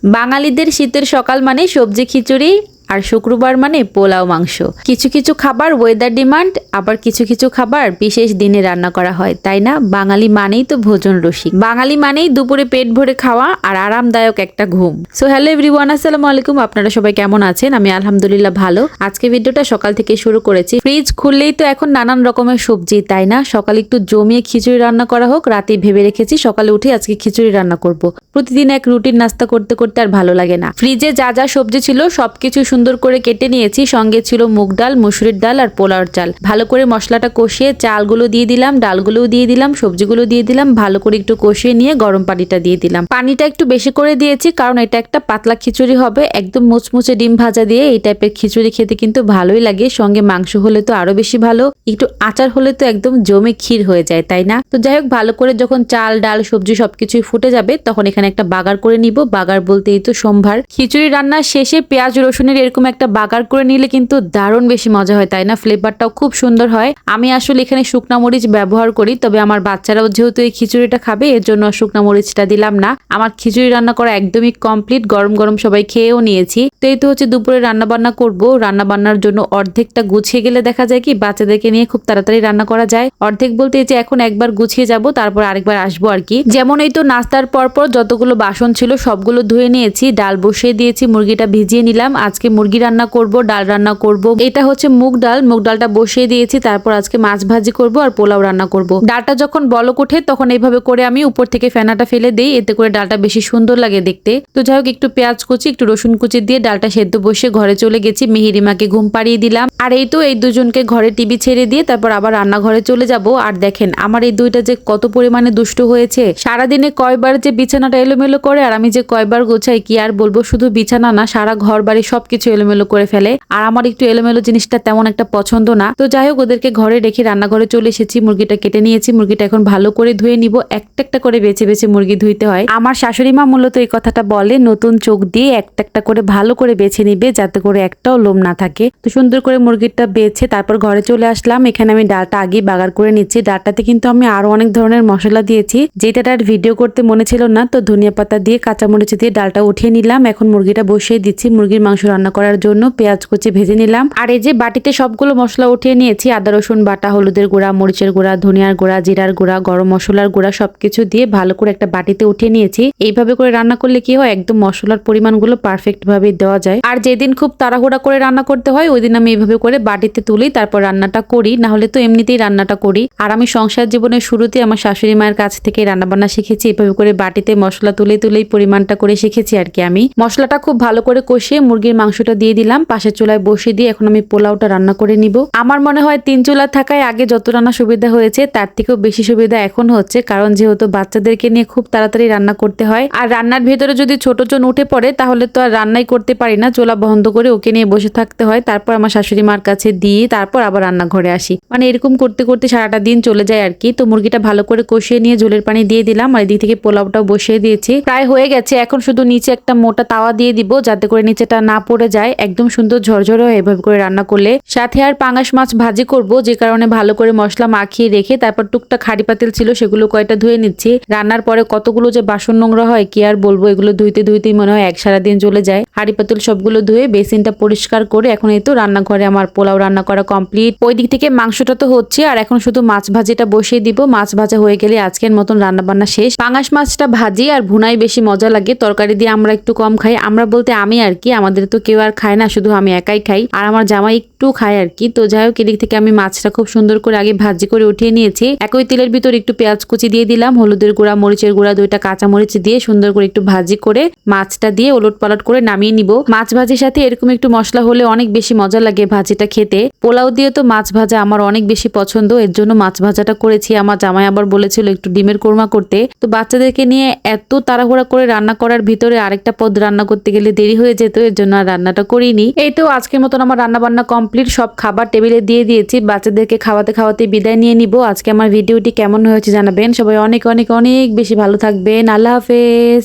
বাঙালিদের শীতের সকাল মানে সবজি খিচুড়ি আর শুক্রবার মানে পোলাও মাংস। কিছু কিছু খাবার ওয়েদার ডিমান্ড, আবার কিছু কিছু খাবার বিশেষ দিনে রান্না করা হয়, তাই না? বাঙালি মানেই তো ভোজন রসিক, বাঙালি মানেই দুপুরে পেট ভরে খাওয়া আর আরামদায়ক একটা ঘুম। সো হ্যালো এভরিওয়ান, আসসালামু আলাইকুম। আপনারা সবাই কেমন আছেন? আমি আলহামদুলিল্লাহ ভালো। আজকে ভিডিওটা সকাল থেকে শুরু করেছি। ফ্রিজ খুললেই তো এখন নানান রকমের সবজি, তাই না? সকালে একটু জমিয়ে খিচুড়ি রান্না করা হোক, রাতে ভেবে রেখেছি সকালে উঠে আজকে খিচুড়ি রান্না করব। প্রতিদিন এক রুটিন নাস্তা করতে করতে আর ভালো লাগে না। ফ্রিজে যা যা সবজি ছিল সবকিছু সুন্দর করে কেটে নিয়েছি। সঙ্গে ছিল মুগ ডাল, মুসুরির ডাল আর পোলাওর চাল। ভালো করে মশলাটা কষিয়ে চালগুলো দিয়ে দিলাম, ডালগুলোও দিয়ে দিলাম, সবজিগুলো দিয়ে দিলাম। ভালো করে একটু কষিয়ে নিয়ে গরম পানিটা দিয়ে দিলাম। পানিটা একটু বেশি করে দিয়েছি কারণ এটা একটা পাতলা খিচুড়ি হবে, একদম মুচমুচে ডিম ভাজা দিয়ে এই টাইপের খিচুড়ি খেতে কিন্তু ভালোই লাগে। সঙ্গে মাংস হলে তো আরো বেশি ভালো, একটু আচার হলে তো একদম জমে ক্ষীর হয়ে যায়, তাই না? তো যাই হোক, ভালো করে যখন চাল ডাল সবজি সবকিছুই ফুটে যাবে তখন এখানে একটা বাগার করে নিব। বাগার বলতে এই তো সম্ভার। খিচুড়ি রান্নার শেষে পেঁয়াজ রসুনের এরকম একটা বাগার করে নিলে কিন্তু দারুণ বেশি মজা হয়, তাই না? ফ্লেভারটাও খুব সুন্দর হয়। আমি আসলে এখানে শুকনা মরিচ ব্যবহার করি, তবে আমার বাচ্চারাও যেহেতু এই খিচুড়িটা খাবে এর জন্য শুকনা মরিচটা দিলাম না। আমার খিচুড়ি রান্না করা একদমই কমপ্লিট, গরম গরম সবাই খেয়েও নিয়েছি। তো এই তো হচ্ছে দুপুরে রান্না বান্না করব। রান্না বান্নার জন্য অর্ধেকটা গুছিয়ে গেলে দেখা যায় কি বাচ্চাদেরকে নিয়ে খুব তাড়াতাড়ি রান্না করা যায়। অর্ধেক বলতে এই যে এখন একবার গুছিয়ে যাব, তারপর আরেকবার আসবো আর কি। যেমন এই তো নাস্তার পর যতগুলো বাসন ছিল সবগুলো ধুয়ে নিয়েছি, ডাল বসিয়ে দিয়েছি, মুরগিটা ভিজিয়ে নিলাম। আজকে মুরগি রান্না করব, ডাল রান্না করব। এটা হচ্ছে মুগ ডাল, মুগ ডালটা বসিয়ে দিয়েছি। তারপর আজকে মাছ ভাজি করব আর পোলাও রান্না করব। ডালটা যখন বলক ওঠে তখন এইভাবে করে আমি উপর থেকে ফেনাটা ফেলে দেই, এতে করে ডালটা বেশি সুন্দর লাগে দেখতে। তো যাই হোক, একটু পেঁয়াজ কুচি একটু রসুন কুচি দিয়ে ডালটা সেদ্ধ বসে ঘরে চলে গেছি। মেহেরিমাকে ঘুম পাড়িয়ে দিলাম। আর এই তো এই দুজনকে ঘরে টিভি ছেড়ে দিয়ে তারপর আবার রান্নাঘরে চলে যাব। আর দেখেন আমার এই দুইটা যে কত পরিমাণে দুষ্ট হয়েছে। সারাদিনে কয়বার যে বিছানাটা এলোমেলো করে আর আমি যে কয়বার গোছাই কি আর বলবো। শুধু বিছানা না, সারা ঘর বাড়ি সবকিছু এলোমেলো করে ফেলে। আর আমার একটু এলোমেলো জিনিসটা তেমন একটা পছন্দ না। তো যাই হোক, ওদেরকে ঘরে রেখে রান্নাঘরে চলে এসেছি। মুরগিটা কেটে নিয়েছি, মুরগিটা এখন ভালো করে ধুয়ে নিব। একটা একটা করে বেছে বেছে মুরগি ধুইতে হয়। আমার শাশুড়ি মা মূলত এই কথাটা বলে, নতুন চোখ দিয়ে একটা একটা করে ভালো করে বেছে নিবে যাতে করে একটাও লোম না থাকে। তো সুন্দর করে মুরগিটা বেছে তারপর ঘরে চলে আসলাম। এখানে আমি ডালটা আগে বাগার করে নিচ্ছি। ডালটাতে কিন্তু আমি আরো অনেক ধরনের মশলা দিয়েছি, যেটা আর ভিডিও করতে মনে ছিল না। তো ধনিয়া পাতা দিয়ে কাঁচামরিচ দিয়ে ডালটা উঠিয়ে নিলাম। এখন মুরগিটা বসিয়ে দিচ্ছি। মুরগির মাংস রান্না করার জন্য পেঁয়াজ কুচি ভেজে নিলাম। আর এই যে বাটিতে সবগুলো মশলা উঠিয়ে নিয়েছি, আদা রসুন বাটা, হলুদের গুঁড়া, মরিচের গুঁড়া, ধনিয়ার গুঁড়া, জিরার গুঁড়া, গরম মশলার গুঁড়া সবকিছু দিয়ে ভালো করে একটা বাটিতে উঠিয়ে নিয়েছি। এইভাবে করে রান্না করলে কি হয়, একদম মশলার পরিমাণগুলো পারফেক্ট ভাবে দেওয়া যায়। আর যেদিন খুব তাড়াহুড়া করে রান্না করতে হয় ওই দিন আমি এইভাবে করে বাটিতে তুলি, তারপর রান্নাটা করি, না হলে তো এমনিতেই রান্নাটা করি। আর আমি সংসার জীবনের শুরুতে আমার শাশুড়ি মায়ের কাছ থেকে রান্না বান্না শিখেছি। এভাবে করে বাটিতে মশলা তুলেই পরিমাণটা করে শিখেছি আর কি। আমি মশলাটা খুব ভালো করে কষিয়ে মুরগির মাংসটা দিয়ে দিলাম, পাশের চুলায় বসিয়ে দিয়ে এখন আমি পোলাওটা রান্না করে নিব। আমার মনে হয় 3 চুলা থাকায় আগে যত রান্না সুবিধা হয়েছে তার থেকেও বেশি সুবিধা এখন হচ্ছে, কারণ যেহেতু বাচ্চাদেরকে নিয়ে খুব তাড়াতাড়ি রান্না করতে হয়। আর রান্নার ভেতরে যদি ছোট জন উঠে পড়ে তাহলে তো আর রান্নাই করতে পারি না, চুলা বন্ধ করে ওকে নিয়ে বসে থাকতে হয়। তারপর আমার শাশুড়ি মার কাছে দিয়ে তারপর আবার রান্নাঘরে আসি। মানে এরকম করতে করতে সারাটা দিন চলে যায় আর কি। তো মুরগিটা ভালো করে কষিয়ে নিয়ে ঝোলের পানি দিয়ে দিলাম, আর এদিক থেকে পোলাওটাও বসিয়ে দিয়েছি। প্রায় হয়ে গেছে। এখন শুধু নিচে একটা মোটা তাওয়া দিয়ে দিব যাতে করে নিচেটা না পড়ে যায়। একদম সুন্দর ঝরঝরে হয় এভাবে করে রান্না করলে। সাথে আর পাঙ্গাস মাছ ভাজি করব, যে কারণে ভালো করে মশলা মাখিয়ে রেখে তারপর টুকটাক হাঁড়ি পাতিল ছিল সেগুলো কয়টা ধুয়ে নিচ্ছি। রান্নার পরে কতগুলো যে বাসন নোংরা হয় কি আর বলবো, এগুলো ধুইতেই মনে হয় এক সারাদিন চলে যায়। হাঁড়ি পাতিল সবগুলো ধুয়ে বেসিনটা পরিষ্কার করে এখন এই তো রান্নাঘরে আমার পোলাও রান্না করা কমপ্লিট। ওই দিক থেকে মাংসটা তো হচ্ছে, আর এখন শুধু মাছ ভাজিটা বসিয়ে দিব। মাছ ভাজা হয়ে গেলে আজকের মতন রান্না বান্না শেষ। পাঙ্গাস মাছটা ভাজি আর ভুনাই বেশি মজা লাগে, তরকারি দিয়ে আমরা একটু কম খাই। আমরা বলতে আমি আর কি, আমাদের তো কেউ আর খায় না, শুধু আমি একাই খাই আর আমার জামাই একটু খায় আর কি। তো যাই হোক, এদিক থেকে আমি মাছটা খুব সুন্দর করে আগে ভাজি করে উঠিয়ে নিয়েছি। একই তেলের ভিতর একটু পেঁয়াজ কুচি দিয়ে দিলাম, হলুদের গুঁড়া, মরিচের গুঁড়া, 2টা কাঁচা মরিচ দিয়ে সুন্দর করে একটু ভাজি করে মাছটা দিয়ে ওলট পালট করে নামিয়ে নিব। মাছ ভাজির সাথে এরকম একটু মশলা হলে অনেক বেশি মজা লাগে ভাজিটা খেতে। পোলাও দিয়ে তো মাছ ভাজা আমার অনেক বেশি পছন্দ, এর জন্য মাছ ভাজাটা করেছি। আমার জামাই আবার বলেছিল একটু ডিমের কোরমা করতে। তো বাচ্চাদেরকে নিয়ে এত তাড়াহুড়া করে রান্না করার ভিতরে আরেকটা পদ রান্না করতে গেলে দেরি হয়ে যেত, এর জন্য আর রান্নাটা করিনি। এই তো আজকের মতন আমার রান্না বান্না কমপ্লিট, সব খাবার টেবিলে দিয়ে দিয়েছি। বাচ্চাদেরকে খাওয়াতে খাওয়াতে বিদায় নিয়ে নিব। আজকে আমার ভিডিওটি কেমন হয়েছে জানাবেন। সবাই অনেক অনেক অনেক বেশি ভালো থাকবেন। আল্লাহ হাফেজ।